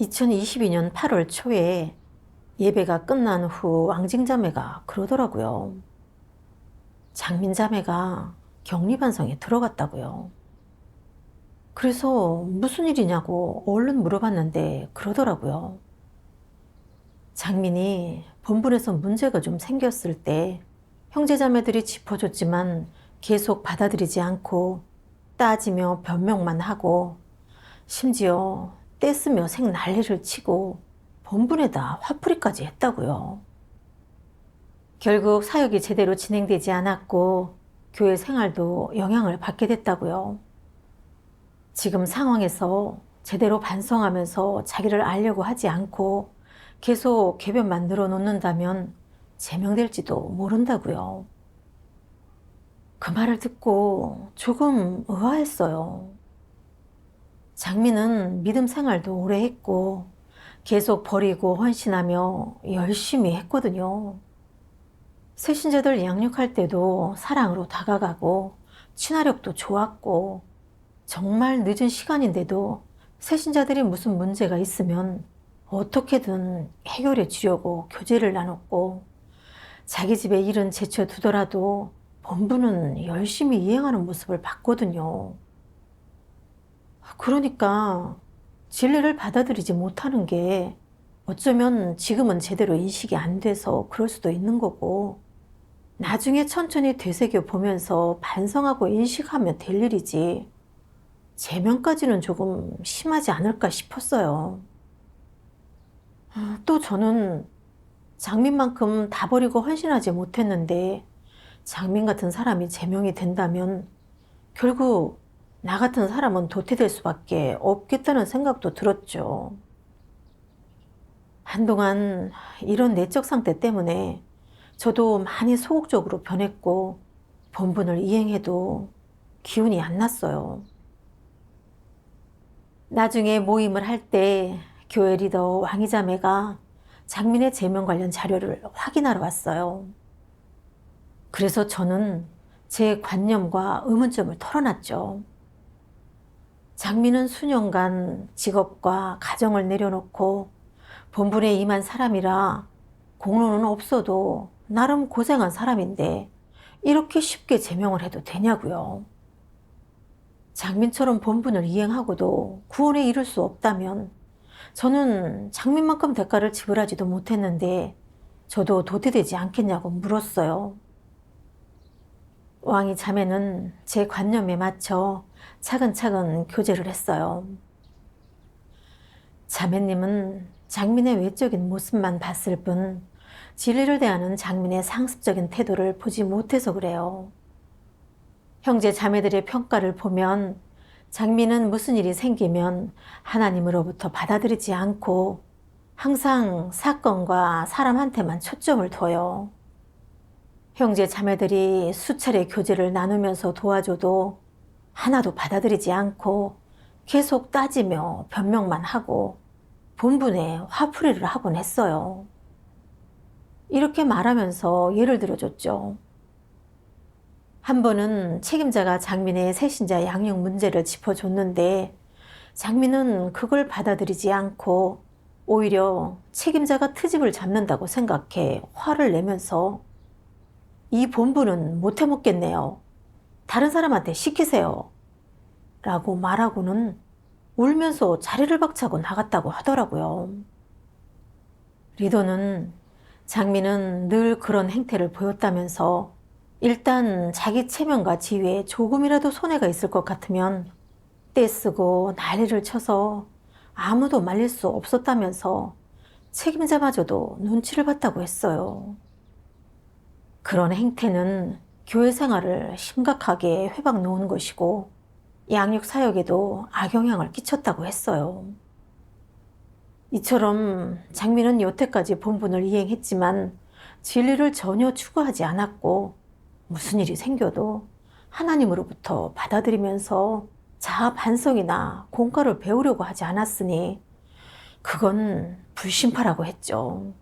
2022년 8월 초에 예배가 끝난 후 왕징자매가 그러더라고요. 장민자매가 격리반성에 들어갔다고요. 그래서 무슨 일이냐고 얼른 물어봤는데 그러더라고요. 장민이 본분에서 문제가 좀 생겼을 때 형제자매들이 짚어줬지만 계속 받아들이지 않고 따지며 변명만 하고 심지어 떼쓰며 생 난리를 치고 본분에다 화풀이까지 했다고요. 결국 사역이 제대로 진행되지 않았고 교회 생활도 영향을 받게 됐다고요. 지금 상황에서 제대로 반성하면서 자기를 알려고 하지 않고 계속 궤변만 늘어놓는다면 제명될지도 모른다고요. 그 말을 듣고 조금 의아했어요. 장미는 믿음 생활도 오래 했고 계속 버리고 헌신하며 열심히 했거든요. 새신자들 양육할 때도 사랑으로 다가가고 친화력도 좋았고 정말 늦은 시간인데도 새신자들이 무슨 문제가 있으면 어떻게든 해결해 주려고 교제를 나눴고 자기 집에 일은 제쳐두더라도 본부는 열심히 이행하는 모습을 봤거든요. 그러니까 진리를 받아들이지 못하는 게 어쩌면 지금은 제대로 인식이 안 돼서 그럴 수도 있는 거고 나중에 천천히 되새겨 보면서 반성하고 인식하면 될 일이지 제명까지는 조금 심하지 않을까 싶었어요. 또 저는 장민만큼 다 버리고 헌신하지 못했는데 장민 같은 사람이 제명이 된다면 결국 나 같은 사람은 도태될 수밖에 없겠다는 생각도 들었죠. 한동안 이런 내적 상태 때문에 저도 많이 소극적으로 변했고 본분을 이행해도 기운이 안 났어요. 나중에 모임을 할 때 교회 리더 왕이자매가 장민의 제명 관련 자료를 확인하러 왔어요. 그래서 저는 제 관념과 의문점을 털어놨죠. 장민은 수년간 직업과 가정을 내려놓고 본분에 임한 사람이라 공로는 없어도 나름 고생한 사람인데 이렇게 쉽게 제명을 해도 되냐고요. 장민처럼 본분을 이행하고도 구원에 이를 수 없다면 저는 장민만큼 대가를 지불하지도 못했는데 저도 도태되지 않겠냐고 물었어요. 왕이 자매는 제 관념에 맞춰 차근차근 교제를 했어요. 자매님은 장민의 외적인 모습만 봤을 뿐 진리를 대하는 장민의 상습적인 태도를 보지 못해서 그래요. 형제 자매들의 평가를 보면 장민은 무슨 일이 생기면 하나님으로부터 받아들이지 않고 항상 사건과 사람한테만 초점을 둬요. 형제 자매들이 수차례 교제를 나누면서 도와줘도 하나도 받아들이지 않고 계속 따지며 변명만 하고 본분에 화풀이를 하곤 했어요. 이렇게 말하면서 예를 들어줬죠. 한 번은 책임자가 장민의 새신자 양육 문제를 짚어줬는데 장민은 그걸 받아들이지 않고 오히려 책임자가 트집을 잡는다고 생각해 화를 내면서 이 본분은 못 해먹겠네요. 다른 사람한테 시키세요. 라고 말하고는 울면서 자리를 박차고 나갔다고 하더라고요. 리더는 장민은 늘 그런 행태를 보였다면서 일단 자기 체면과 지위에 조금이라도 손해가 있을 것 같으면 떼쓰고 난리를 쳐서 아무도 말릴 수 없었다면서 책임자마저도 눈치를 봤다고 했어요. 그런 행태는 교회 생활을 심각하게 회박 놓은 것이고 양육 사역에도 악영향을 끼쳤다고 했어요. 이처럼 장민은 여태까지 본분을 이행했지만 진리를 전혀 추구하지 않았고 무슨 일이 생겨도 하나님으로부터 받아들이면서 자아 반성이나 공과를 배우려고 하지 않았으니 그건 불신파라고 했죠.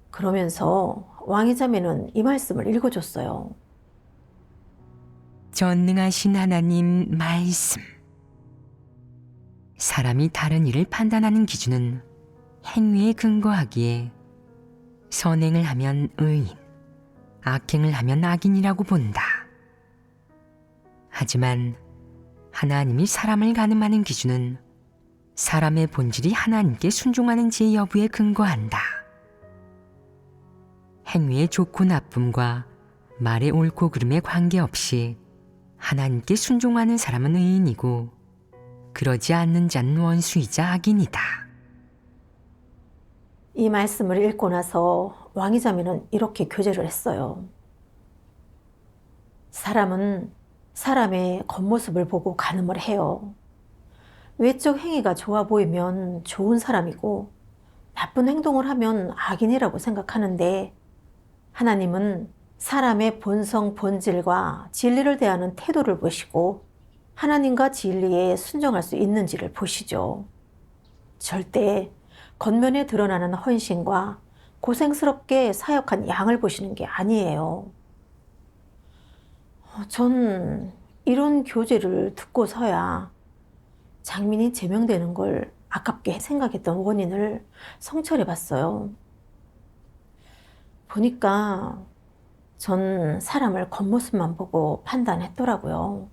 그러면서 왕이자매는 이 말씀을 읽어줬어요. 전능하신 하나님 말씀. 사람이 다른 일을 판단하는 기준은 행위에 근거하기에 선행을 하면 의인, 악행을 하면 악인이라고 본다. 하지만 하나님이 사람을 가늠하는 기준은 사람의 본질이 하나님께 순종하는지 여부에 근거한다. 행위의 좋고 나쁨과 말의 옳고 그름에 관계없이 하나님께 순종하는 사람은 의인이고 그러지 않는 자는 원수이자 악인이다. 이 말씀을 읽고 나서 왕이자매는 이렇게 교제를 했어요. 사람은 사람의 겉모습을 보고 가늠을 해요. 외적 행위가 좋아 보이면 좋은 사람이고 나쁜 행동을 하면 악인이라고 생각하는데 하나님은 사람의 본성, 본질과 진리를 대하는 태도를 보시고 하나님과 진리에 순종할 수 있는지를 보시죠. 절대 겉면에 드러나는 헌신과 고생스럽게 사역한 양을 보시는 게 아니에요. 전 이런 교제를 듣고서야 장민이 제명되는 걸 아깝게 생각했던 원인을 성찰해 봤어요. 보니까 전 사람을 겉모습만 보고 판단했더라고요.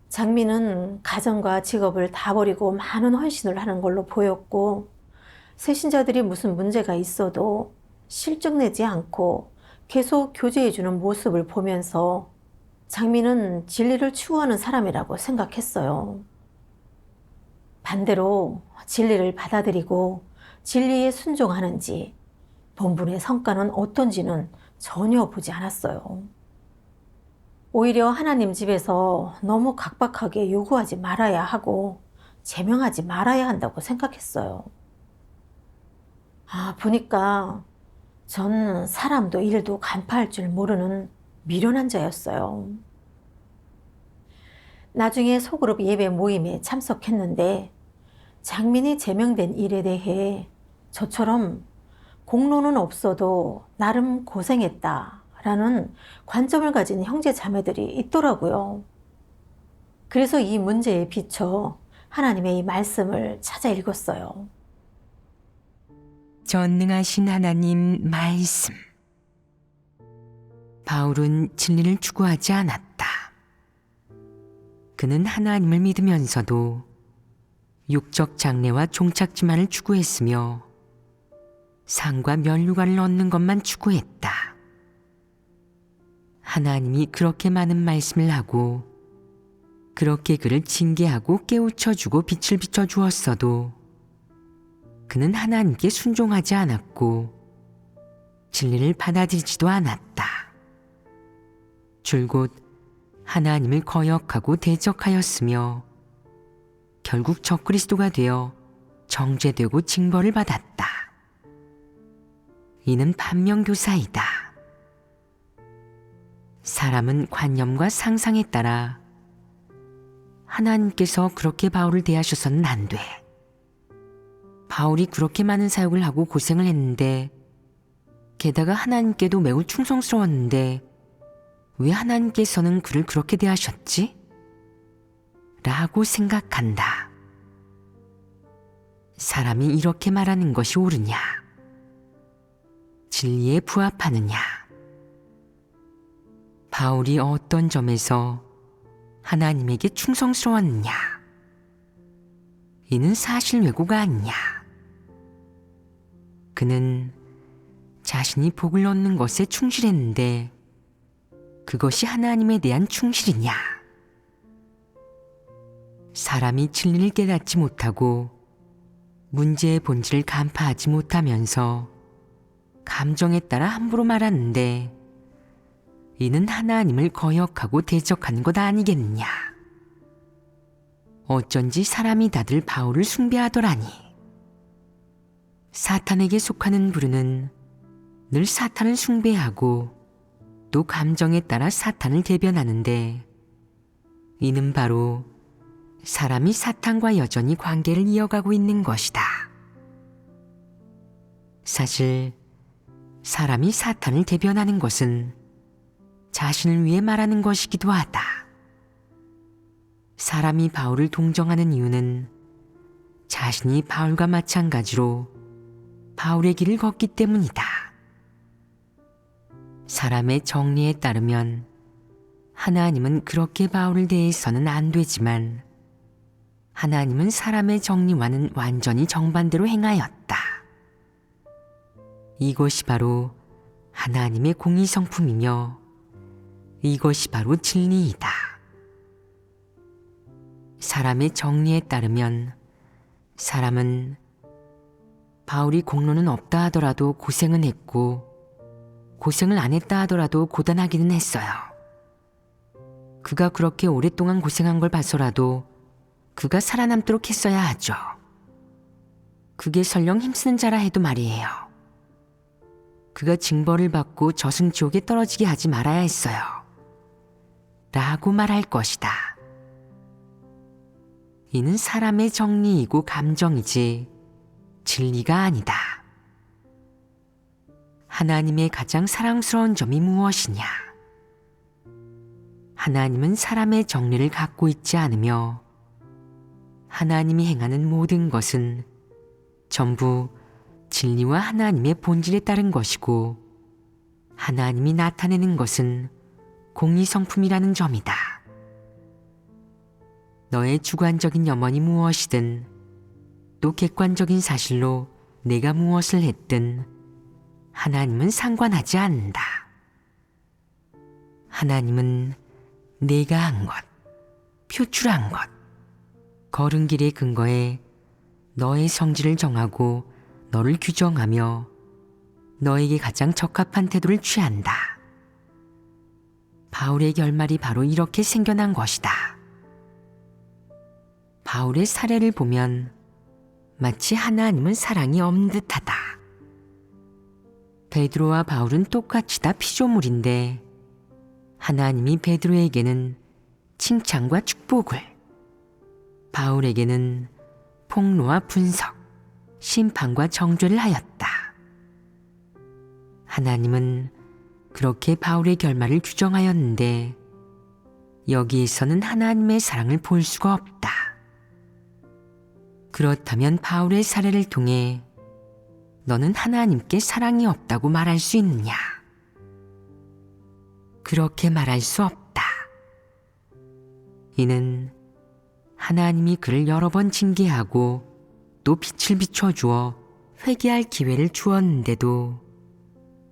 장민은 가정과 직업을 다 버리고 많은 헌신을 하는 걸로 보였고 새신자들이 무슨 문제가 있어도 실증내지 않고 계속 교제해주는 모습을 보면서 장민은 진리를 추구하는 사람이라고 생각했어요. 반대로 진리를 받아들이고 진리에 순종하는지 본분의 성과는 어떤지는 전혀 보지 않았어요. 오히려 하나님 집에서 너무 각박하게 요구하지 말아야 하고 제명하지 말아야 한다고 생각했어요. 보니까 전 사람도 일도 간파할 줄 모르는 미련한 자였어요. 나중에 소그룹 예배 모임에 참석했는데 장민이 제명된 일에 대해 저처럼 공로는 없어도 나름 고생했다 라는 관점을 가진 형제 자매들이 있더라고요. 그래서 이 문제에 비춰 하나님의 이 말씀을 찾아 읽었어요. 전능하신 하나님 말씀. 바울은 진리를 추구하지 않았다. 그는 하나님을 믿으면서도 육적 장래와 종착지만을 추구했으며 상과 면류관을 얻는 것만 추구했다. 하나님이 그렇게 많은 말씀을 하고 그렇게 그를 징계하고 깨우쳐주고 빛을 비춰주었어도 그는 하나님께 순종하지 않았고 진리를 받아들이지도 않았다. 줄곧 하나님을 거역하고 대적하였으며 결국 적그리스도가 되어 정죄되고 징벌을 받았다. 이는 반면교사이다. 사람은 관념과 상상에 따라 하나님께서 그렇게 바울을 대하셔서는 안 돼. 바울이 그렇게 많은 사역을 하고 고생을 했는데 게다가 하나님께도 매우 충성스러웠는데 왜 하나님께서는 그를 그렇게 대하셨지? 라고 생각한다. 사람이 이렇게 말하는 것이 옳으냐? 진리에 부합하느냐? 바울이 어떤 점에서 하나님에게 충성스러웠느냐? 이는 사실 왜곡가 아니냐? 그는 자신이 복을 얻는 것에 충실했는데 그것이 하나님에 대한 충실이냐? 사람이 진리를 깨닫지 못하고 문제의 본질을 간파하지 못하면서 감정에 따라 함부로 말하는데 이는 하나님을 거역하고 대적하는 것 아니겠느냐? 어쩐지 사람이 다들 바울을 숭배하더라니. 사탄에게 속하는 부류는 늘 사탄을 숭배하고 또 감정에 따라 사탄을 대변하는데 이는 바로 사람이 사탄과 여전히 관계를 이어가고 있는 것이다. 사실 사람이 사탄을 대변하는 것은 자신을 위해 말하는 것이기도 하다. 사람이 바울을 동정하는 이유는 자신이 바울과 마찬가지로 바울의 길을 걷기 때문이다. 사람의 정리에 따르면 하나님은 그렇게 바울을 대해서는 안 되지만 하나님은 사람의 정리와는 완전히 정반대로 행하였다. 이것이 바로 하나님의 공의성품이며 이것이 바로 진리이다. 사람의 정리에 따르면 사람은 바울이 공로는 없다 하더라도 고생은 했고 고생을 안 했다 하더라도 고단하기는 했어요. 그가 그렇게 오랫동안 고생한 걸 봐서라도 그가 살아남도록 했어야 하죠. 그게 설령 힘쓰는 자라 해도 말이에요. 그가 징벌을 받고 저승지옥에 떨어지게 하지 말아야 했어요. 라고 말할 것이다. 이는 사람의 정리이고 감정이지 진리가 아니다. 하나님의 가장 사랑스러운 점이 무엇이냐? 하나님은 사람의 정리를 갖고 있지 않으며 하나님이 행하는 모든 것은 전부 진리와 하나님의 본질에 따른 것이고 하나님이 나타내는 것은 공의성품이라는 점이다. 너의 주관적인 염원이 무엇이든 또 객관적인 사실로 내가 무엇을 했든 하나님은 상관하지 않는다. 하나님은 내가 한 것, 표출한 것, 걸은 길의 근거에 너의 성질을 정하고 너를 규정하며 너에게 가장 적합한 태도를 취한다. 바울의 결말이 바로 이렇게 생겨난 것이다. 바울의 사례를 보면 마치 하나님은 사랑이 없는 듯하다. 베드로와 바울은 똑같이 다 피조물인데 하나님이 베드로에게는 칭찬과 축복을, 바울에게는 폭로와 분석, 심판과 정죄를 하였다. 하나님은 그렇게 바울의 결말을 규정하였는데 여기에서는 하나님의 사랑을 볼 수가 없다. 그렇다면 바울의 사례를 통해 너는 하나님께 사랑이 없다고 말할 수 있느냐? 그렇게 말할 수 없다. 이는 하나님이 그를 여러 번 징계하고 또 빛을 비춰주어 회개할 기회를 주었는데도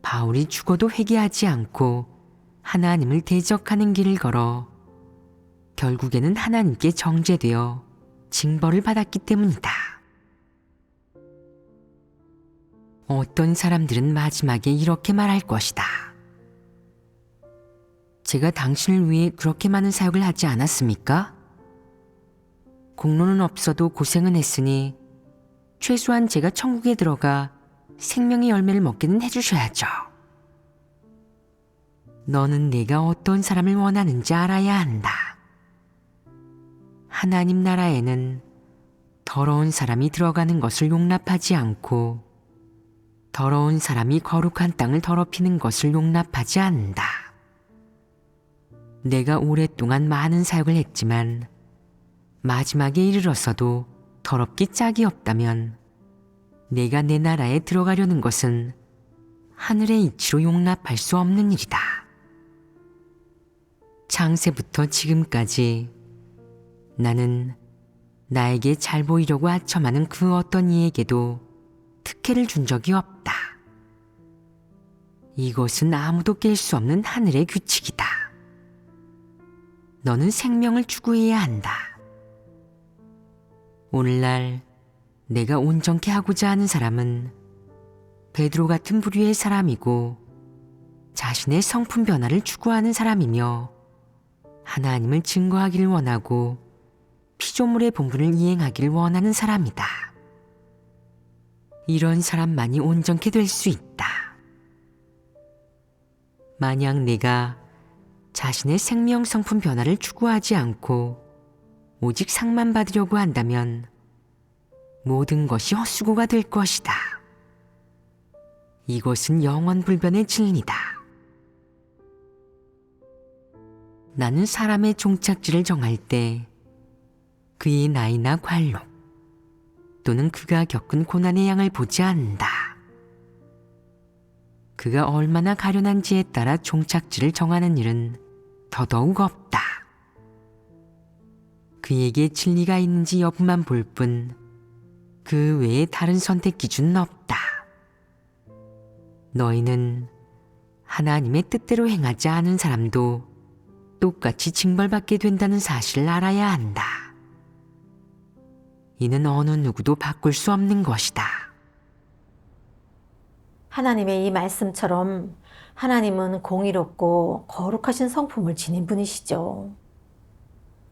바울이 죽어도 회개하지 않고 하나님을 대적하는 길을 걸어 결국에는 하나님께 정죄되어 징벌을 받았기 때문이다. 어떤 사람들은 마지막에 이렇게 말할 것이다. 제가 당신을 위해 그렇게 많은 사역을 하지 않았습니까? 공로는 없어도 고생은 했으니 최소한 제가 천국에 들어가 생명의 열매를 먹게는 해주셔야죠. 너는 내가 어떤 사람을 원하는지 알아야 한다. 하나님 나라에는 더러운 사람이 들어가는 것을 용납하지 않고 더러운 사람이 거룩한 땅을 더럽히는 것을 용납하지 않는다. 내가 오랫동안 많은 사역을 했지만 마지막에 이르러서도 더럽기 짝이 없다면 내가 내 나라에 들어가려는 것은 하늘의 이치로 용납할 수 없는 일이다. 창세부터 지금까지 나는 나에게 잘 보이려고 아첨하는 그 어떤 이에게도 특혜를 준 적이 없다. 이것은 아무도 깰 수 없는 하늘의 규칙이다. 너는 생명을 추구해야 한다. 오늘날 내가 온전케 하고자 하는 사람은 베드로 같은 부류의 사람이고 자신의 성품 변화를 추구하는 사람이며 하나님을 증거하기를 원하고 피조물의 본분을 이행하기를 원하는 사람이다. 이런 사람만이 온전케 될 수 있다. 만약 내가 자신의 생명 성품 변화를 추구하지 않고 오직 상만 받으려고 한다면 모든 것이 헛수고가 될 것이다. 이것은 영원불변의 진리다. 나는 사람의 종착지를 정할 때 그의 나이나 관록 또는 그가 겪은 고난의 양을 보지 않는다. 그가 얼마나 가련한지에 따라 종착지를 정하는 일은 더더욱 없다. 그에게 진리가 있는지 여부만 볼 뿐 그 외에 다른 선택 기준은 없다. 너희는 하나님의 뜻대로 행하지 않은 사람도 똑같이 징벌받게 된다는 사실을 알아야 한다. 이는 어느 누구도 바꿀 수 없는 것이다. 하나님의 이 말씀처럼 하나님은 공의롭고 거룩하신 성품을 지닌 분이시죠.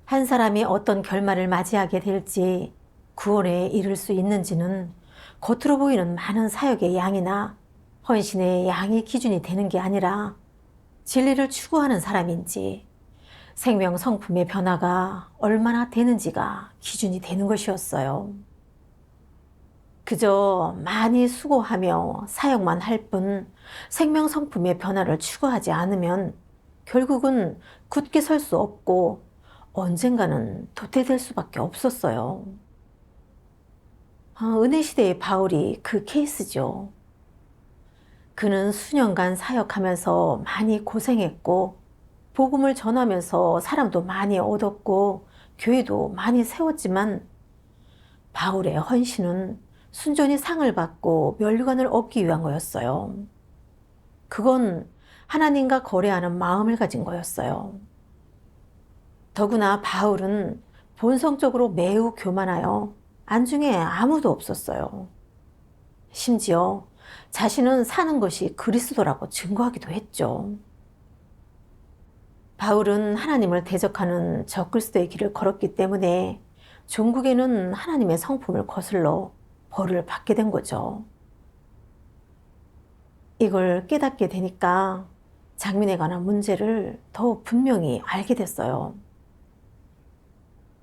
한 사람이 어떤 결말을 맞이하게 될지 구원에 이를 수 있는지는 겉으로 보이는 많은 사역의 양이나 헌신의 양이 기준이 되는 게 아니라 진리를 추구하는 사람인지 생명 성품의 변화가 얼마나 되는지가 기준이 되는 것이었어요. 그저 많이 수고하며 사역만 할 뿐 생명 성품의 변화를 추구하지 않으면 결국은 굳게 설 수 없고 언젠가는 도태될 수밖에 없었어요. 은혜 시대의 바울이 그 케이스죠. 그는 수년간 사역하면서 많이 고생했고 복음을 전하면서 사람도 많이 얻었고 교회도 많이 세웠지만 바울의 헌신은 순전히 상을 받고 면류관을 얻기 위한 거였어요. 그건 하나님과 거래하는 마음을 가진 거였어요. 더구나 바울은 본성적으로 매우 교만하여 안중에 아무도 없었어요. 심지어 자신은 사는 것이 그리스도라고 증거하기도 했죠. 바울은 하나님을 대적하는 적그리스도의 길을 걸었기 때문에 종국에는 하나님의 성품을 거슬러 벌을 받게 된 거죠. 이걸 깨닫게 되니까 장민에 관한 문제를 더 분명히 알게 됐어요.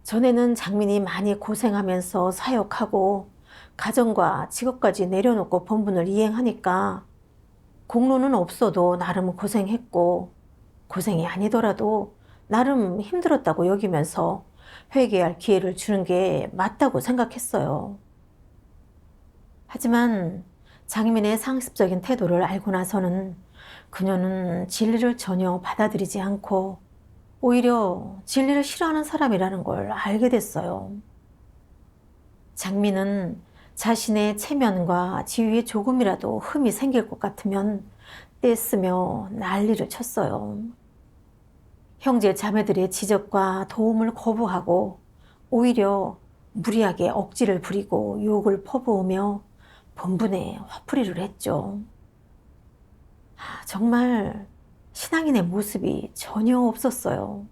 전에는 장민이 많이 고생하면서 사역하고 가정과 직업까지 내려놓고 본분을 이행하니까 공로는 없어도 나름 고생했고 고생이 아니더라도 나름 힘들었다고 여기면서 회개할 기회를 주는 게 맞다고 생각했어요. 하지만 장민의 상습적인 태도를 알고 나서는 그녀는 진리를 전혀 받아들이지 않고 오히려 진리를 싫어하는 사람이라는 걸 알게 됐어요. 장민은 자신의 체면과 지위에 조금이라도 흠이 생길 것 같으면 떼쓰며 난리를 쳤어요. 형제 자매들의 지적과 도움을 거부하고 오히려 무리하게 억지를 부리고 욕을 퍼부으며 본분에 화풀이를 했죠. 정말 신앙인의 모습이 전혀 없었어요.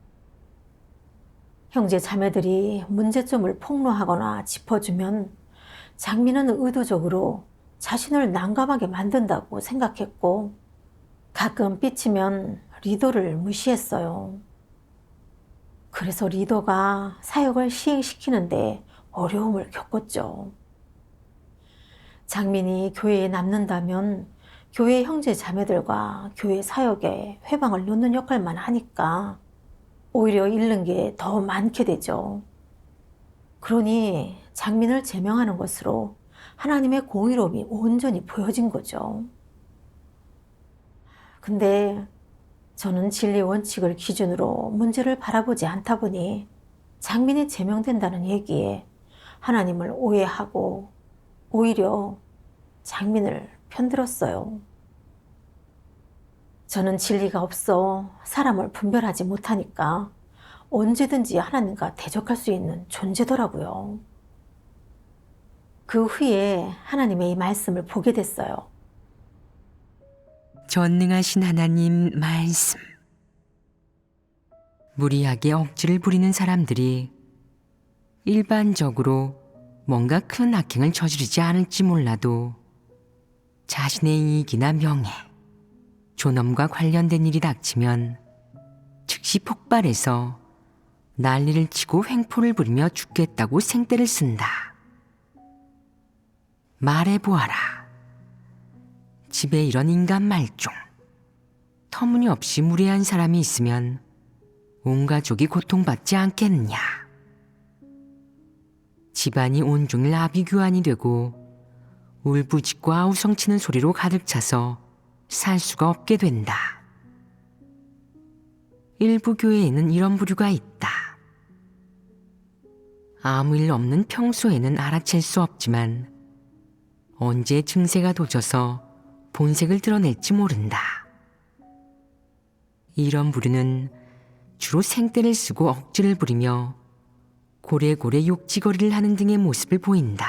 형제 자매들이 문제점을 폭로하거나 짚어주면 장민은 의도적으로 자신을 난감하게 만든다고 생각했고 가끔 삐치면 리더를 무시했어요. 그래서 리더가 사역을 시행시키는데 어려움을 겪었죠. 장민이 교회에 남는다면 교회 형제 자매들과 교회 사역에 회방을 놓는 역할만 하니까 오히려 잃는 게 더 많게 되죠. 그러니 장민을 제명하는 것으로 하나님의 공의로움이 온전히 보여진 거죠. 근데 저는 진리 원칙을 기준으로 문제를 바라보지 않다 보니 장민이 제명된다는 얘기에 하나님을 오해하고 오히려 장민을 편들었어요. 저는 진리가 없어 사람을 분별하지 못하니까 언제든지 하나님과 대적할 수 있는 존재더라고요. 그 후에 하나님의 이 말씀을 보게 됐어요. 전능하신 하나님 말씀. 무리하게 억지를 부리는 사람들이 일반적으로 뭔가 큰 악행을 저지르지 않을지 몰라도 자신의 이익이나 명예, 존엄과 관련된 일이 닥치면 즉시 폭발해서 난리를 치고 횡포를 부리며 죽겠다고 생떼를 쓴다. 말해보아라. 집에 이런 인간 말종, 터무니없이 무례한 사람이 있으면 온 가족이 고통받지 않겠느냐. 집안이 온종일 아비규환이 되고 울부짖고 아우성치는 소리로 가득 차서 살 수가 없게 된다. 일부 교회에는 이런 부류가 있다. 아무 일 없는 평소에는 알아챌 수 없지만 언제 증세가 도져서 본색을 드러낼지 모른다. 이런 부류는 주로 생떼를 쓰고 억지를 부리며 고래고래 욕지거리를 하는 등의 모습을 보인다.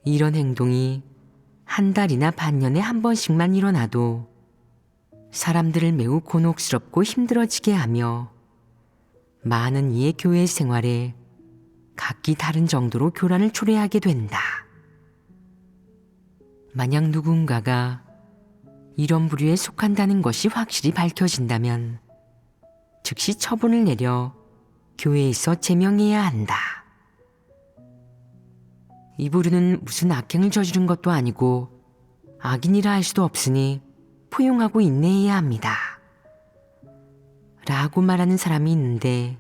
이런 행동이 한 달이나 반년에 한 번씩만 일어나도 사람들을 매우 곤혹스럽고 힘들어지게 하며 많은 이의 교회 생활에 각기 다른 정도로 교란을 초래하게 된다. 만약 누군가가 이런 부류에 속한다는 것이 확실히 밝혀진다면 즉시 처분을 내려 교회에서 제명해야 한다. 이 부류는 무슨 악행을 저지른 것도 아니고 악인이라 할 수도 없으니 포용하고 인내해야 합니다. 라고 말하는 사람이 있는데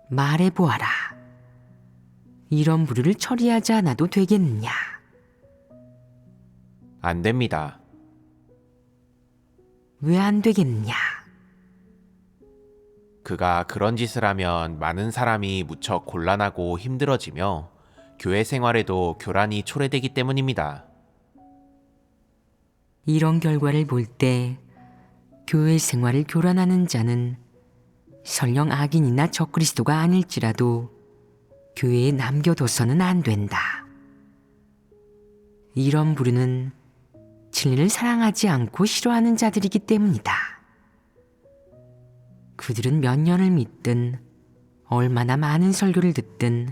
말해보아라. 이런 부류를 처리하지 않아도 되겠느냐? 안 됩니다. 왜 안 되겠느냐? 그가 그런 짓을 하면 많은 사람이 무척 곤란하고 힘들어지며 교회 생활에도 교란이 초래되기 때문입니다. 이런 결과를 볼 때 교회 생활을 교란하는 자는 설령 악인이나 적그리스도가 아닐지라도 교회에 남겨둬서는 안 된다. 이런 부류는 진리를 사랑하지 않고 싫어하는 자들이기 때문이다. 그들은 몇 년을 믿든 얼마나 많은 설교를 듣든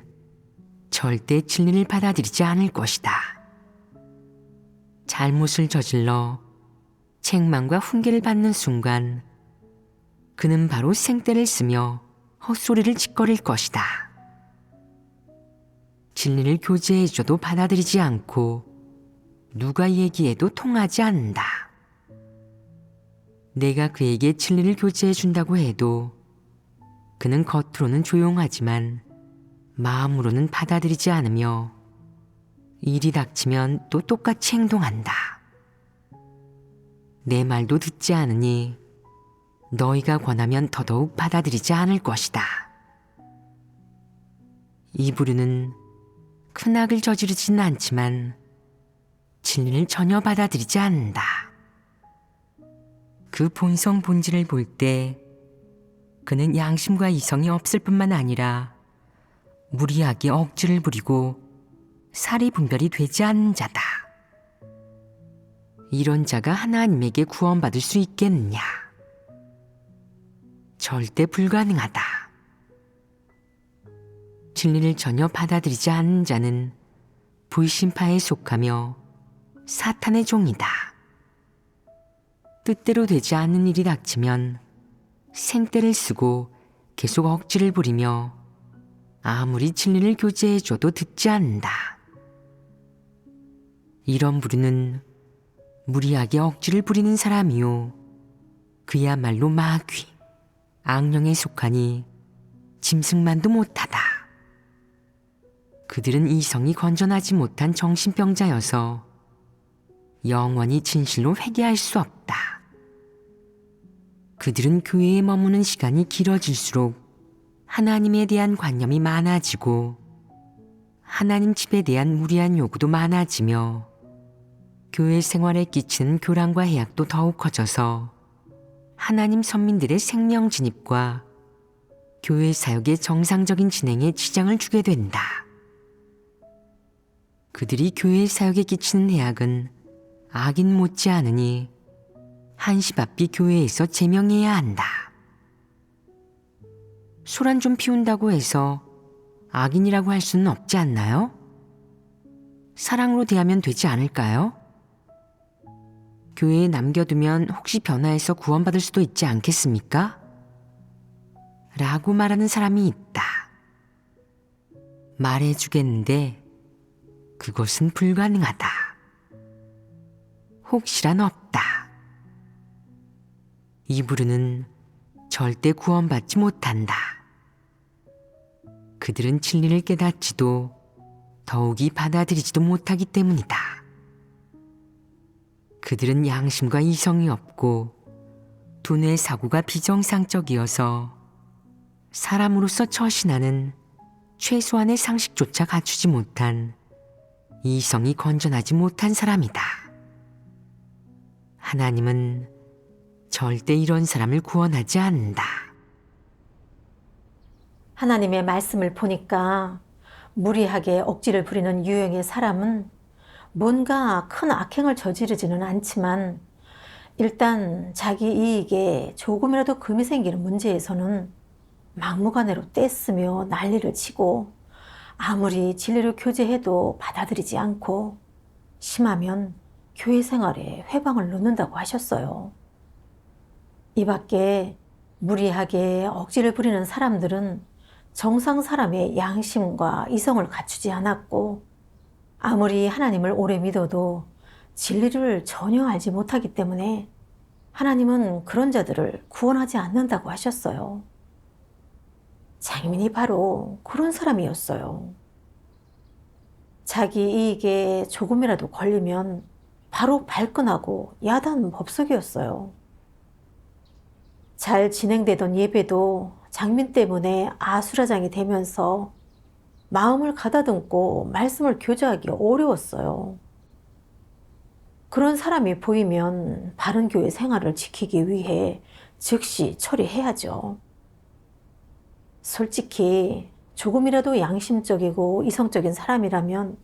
절대 진리를 받아들이지 않을 것이다. 잘못을 저질러 책망과 훈계를 받는 순간 그는 바로 생떼를 쓰며 헛소리를 짓거릴 것이다. 진리를 교제해줘도 받아들이지 않고 누가 얘기해도 통하지 않는다. 내가 그에게 진리를 교제해준다고 해도 그는 겉으로는 조용하지만 마음으로는 받아들이지 않으며 일이 닥치면 또 똑같이 행동한다. 내 말도 듣지 않으니 너희가 권하면 더더욱 받아들이지 않을 것이다. 이 부류는 큰 악을 저지르지는 않지만 진리를 전혀 받아들이지 않는다. 그 본성 본질을 볼 때 그는 양심과 이성이 없을 뿐만 아니라 무리하게 억지를 부리고 사리 분별이 되지 않는 자다. 이런 자가 하나님에게 구원받을 수 있겠느냐? 절대 불가능하다. 진리를 전혀 받아들이지 않는 자는 불신파에 속하며 사탄의 종이다. 뜻대로 되지 않는 일이 닥치면 생떼를 쓰고 계속 억지를 부리며 아무리 진리를 교제해줘도 듣지 않는다. 이런 부류는 무리하게 억지를 부리는 사람이요 그야말로 마귀, 악령에 속하니 짐승만도 못하다. 그들은 이성이 건전하지 못한 정신병자여서 영원히 진실로 회개할 수 없다. 그들은 교회에 머무는 시간이 길어질수록 하나님에 대한 관념이 많아지고 하나님 집에 대한 무리한 요구도 많아지며 교회 생활에 끼치는 교란과 해악도 더욱 커져서 하나님 선민들의 생명 진입과 교회 사역의 정상적인 진행에 지장을 주게 된다. 그들이 교회 사역에 끼치는 해악은 악인 못지않으니 한시바삐 교회에서 제명해야 한다. 소란 좀 피운다고 해서 악인이라고 할 수는 없지 않나요? 사랑으로 대하면 되지 않을까요? 교회에 남겨두면 혹시 변화해서 구원받을 수도 있지 않겠습니까? 라고 말하는 사람이 있다. 말해주겠는데 그것은 불가능하다. 혹시란 없다. 이 부류는 절대 구원받지 못한다. 그들은 진리를 깨닫지도 더욱이 받아들이지도 못하기 때문이다. 그들은 양심과 이성이 없고 두뇌 사고가 비정상적이어서 사람으로서 처신하는 최소한의 상식조차 갖추지 못한 이성이 건전하지 못한 사람이다. 하나님은 절대 이런 사람을 구원하지 않는다. 하나님의 말씀을 보니까 무리하게 억지를 부리는 유형의 사람은 뭔가 큰 악행을 저지르지는 않지만 일단 자기 이익에 조금이라도 금이 생기는 문제에서는 막무가내로 떼쓰며 난리를 치고 아무리 진리를 교제해도 받아들이지 않고 심하면 교회 생활에 회방을 놓는다고 하셨어요. 이 밖에 무리하게 억지를 부리는 사람들은 정상 사람의 양심과 이성을 갖추지 않았고 아무리 하나님을 오래 믿어도 진리를 전혀 알지 못하기 때문에 하나님은 그런 자들을 구원하지 않는다고 하셨어요. 장민이 바로 그런 사람이었어요. 자기 이익에 조금이라도 걸리면 바로 발끈하고 야단 법석이었어요. 잘 진행되던 예배도 장민 때문에 아수라장이 되면서 마음을 가다듬고 말씀을 교제하기 어려웠어요. 그런 사람이 보이면 바른 교회 생활을 지키기 위해 즉시 처리해야죠. 솔직히 조금이라도 양심적이고 이성적인 사람이라면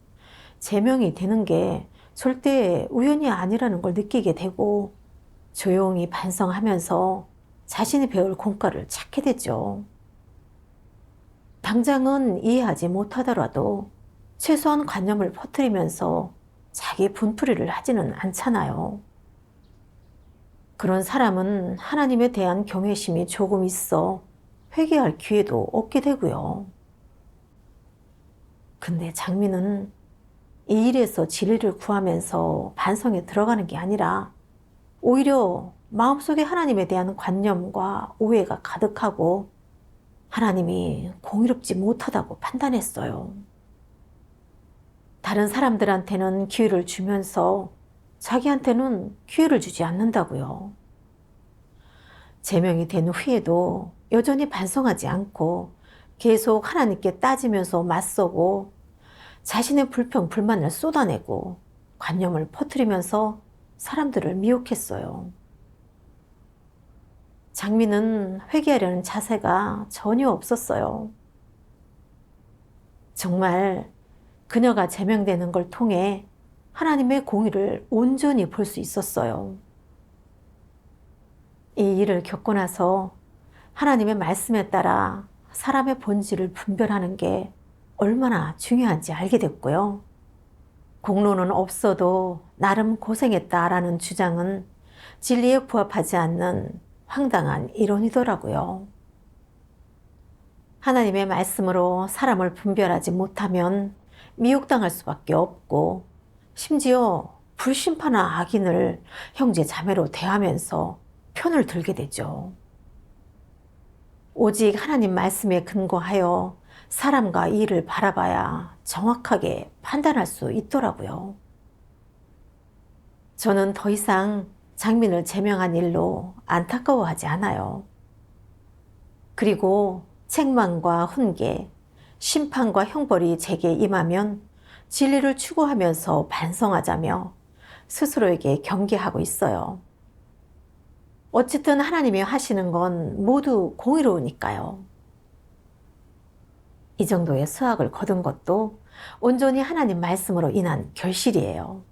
제명이 되는 게 절대 우연이 아니라는 걸 느끼게 되고 조용히 반성하면서 자신이 배울 공과를 찾게 되죠. 당장은 이해하지 못하더라도 최소한 관념을 퍼뜨리면서 자기 분풀이를 하지는 않잖아요. 그런 사람은 하나님에 대한 경외심이 조금 있어 회개할 기회도 얻게 되고요. 근데 장민은 이 일에서 진리를 구하면서 반성에 들어가는 게 아니라 오히려 마음속에 하나님에 대한 관념과 오해가 가득하고 하나님이 공의롭지 못하다고 판단했어요. 다른 사람들한테는 기회를 주면서 자기한테는 기회를 주지 않는다고요. 제명이 된 후에도 여전히 반성하지 않고 계속 하나님께 따지면서 맞서고 자신의 불평, 불만을 쏟아내고 관념을 퍼뜨리면서 사람들을 미혹했어요. 장민은 회개하려는 자세가 전혀 없었어요. 정말 그녀가 제명되는 걸 통해 하나님의 공의를 온전히 볼 수 있었어요. 이 일을 겪고 나서 하나님의 말씀에 따라 사람의 본질을 분별하는 게 얼마나 중요한지 알게 됐고요. 공로는 없어도 나름 고생했다라는 주장은 진리에 부합하지 않는 황당한 이론이더라고요. 하나님의 말씀으로 사람을 분별하지 못하면 미혹당할 수밖에 없고 심지어 불심판한 악인을 형제 자매로 대하면서 편을 들게 되죠. 오직 하나님 말씀에 근거하여 사람과 일을 바라봐야 정확하게 판단할 수 있더라고요. 저는 더 이상 장민을 제명한 일로 안타까워하지 않아요. 그리고 책망과 훈계, 심판과 형벌이 제게 임하면 진리를 추구하면서 반성하자며 스스로에게 경계하고 있어요. 어쨌든 하나님이 하시는 건 모두 공의로우니까요. 이 정도의 수확을 거둔 것도 온전히 하나님 말씀으로 인한 결실이에요.